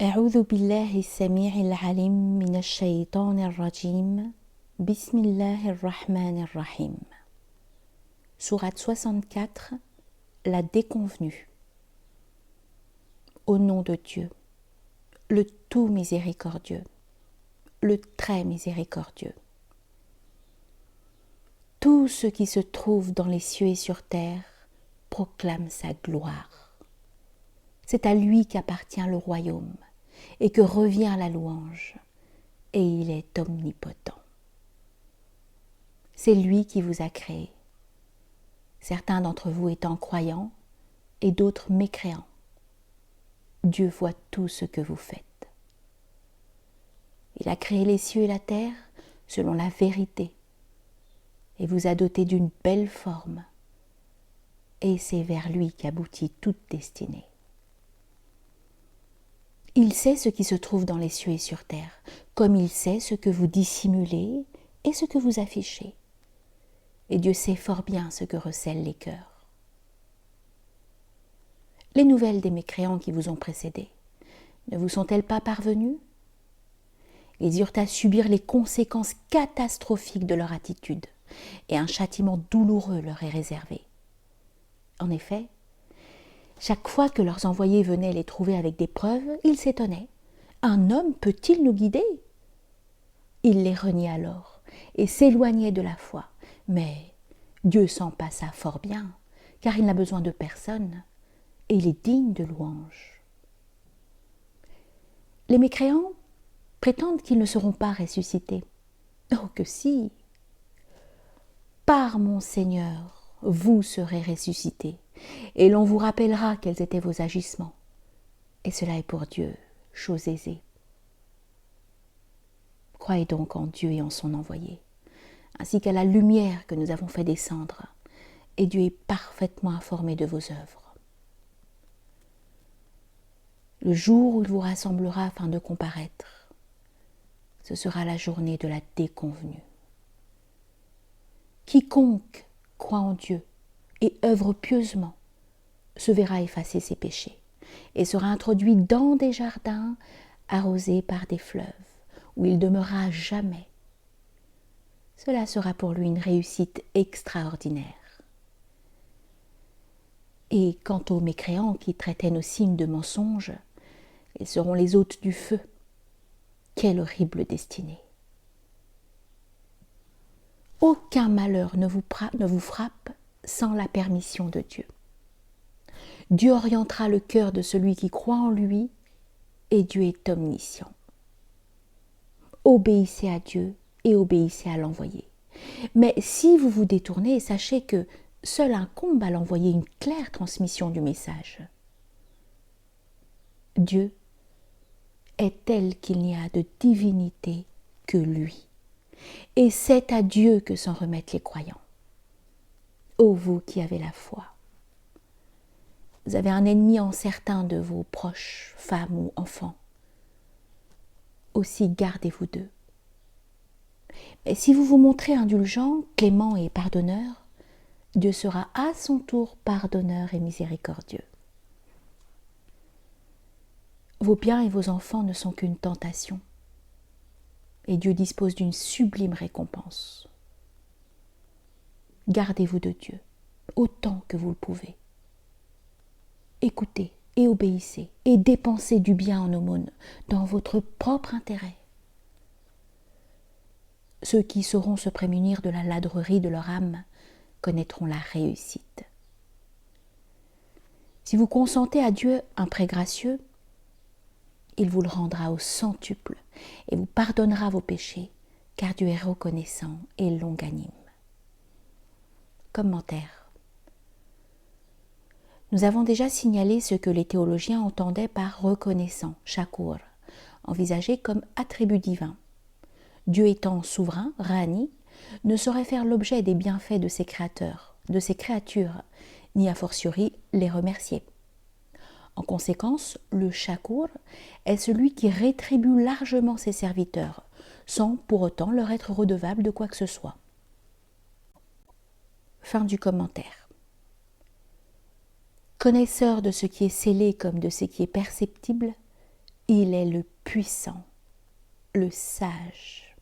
أعوذ بالله السميع العليم من الشيطان الرجيم بسم الله الرحمن الرحيم. Sourate 64, la déconvenue. Au nom de Dieu, le tout miséricordieux, le très miséricordieux. Tout ce qui se trouve dans les cieux et sur terre proclame sa gloire. C'est à lui qu'appartient le royaume et que revient la louange, et il est omnipotent. C'est lui qui vous a créé, certains d'entre vous étant croyants et d'autres mécréants. Dieu voit tout ce que vous faites. Il a créé les cieux et la terre selon la vérité et vous a doté d'une belle forme, et c'est vers lui qu'aboutit toute destinée. Il sait ce qui se trouve dans les cieux et sur terre, comme il sait ce que vous dissimulez et ce que vous affichez. Et Dieu sait fort bien ce que recèlent les cœurs. Les nouvelles des mécréants qui vous ont précédés, ne vous sont-elles pas parvenues? Ils eurent à subir les conséquences catastrophiques de leur attitude, et un châtiment douloureux leur est réservé. En effet, chaque fois que leurs envoyés venaient les trouver avec des preuves, ils s'étonnaient. Un homme peut-il nous guider? Ils les reniaient alors et s'éloignaient de la foi. Mais Dieu s'en passa fort bien, car il n'a besoin de personne, et il est digne de louange. Les mécréants prétendent qu'ils ne seront pas ressuscités. Oh que si! Par mon Seigneur, vous serez ressuscités, et l'on vous rappellera quels étaient vos agissements. Et cela est pour Dieu, chose aisée. Croyez donc en Dieu et en son envoyé, ainsi qu'à la lumière que nous avons fait descendre, et Dieu est parfaitement informé de vos œuvres. Le jour où il vous rassemblera afin de comparaître, ce sera la journée de la déconvenue. Quiconque croit en Dieu et œuvre pieusement se verra effacer ses péchés et sera introduit dans des jardins arrosés par des fleuves où il demeurera jamais. Cela sera pour lui une réussite extraordinaire. Et quant aux mécréants qui traitaient nos signes de mensonges, ils seront les hôtes du feu. Quelle horrible destinée! Aucun malheur ne vous frappe sans la permission de Dieu. Dieu orientera le cœur de celui qui croit en lui, et Dieu est omniscient. Obéissez à Dieu et obéissez à l'envoyé. Mais si vous vous détournez, sachez que seul incombe à l'envoyé une claire transmission du message. Dieu est tel qu'il n'y a de divinité que lui. Et c'est à Dieu que s'en remettent les croyants. Ô vous qui avez la foi, vous avez un ennemi en certains de vos proches, femmes ou enfants. Aussi gardez-vous d'eux. Mais si vous vous montrez indulgent, clément et pardonneur, Dieu sera à son tour pardonneur et miséricordieux. Vos biens et vos enfants ne sont qu'une tentation, et Dieu dispose d'une sublime récompense. Gardez-vous de Dieu, autant que vous le pouvez. Écoutez et obéissez, et dépensez du bien en aumône, dans votre propre intérêt. Ceux qui sauront se prémunir de la ladrerie de leur âme connaîtront la réussite. Si vous consentez à Dieu un prêt gracieux, il vous le rendra au centuple et vous pardonnera vos péchés, car Dieu est reconnaissant et longanime. Commentaire. Nous avons déjà signalé ce que les théologiens entendaient par reconnaissant, shakur, envisagé comme attribut divin. Dieu étant souverain, Rani, ne saurait faire l'objet des bienfaits de ses créateurs, de ses créatures, ni a fortiori les remercier. En conséquence, le shakur est celui qui rétribue largement ses serviteurs, sans pour autant leur être redevable de quoi que ce soit. Fin du commentaire. Connaisseur de ce qui est scellé comme de ce qui est perceptible, Il est le puissant, le sage.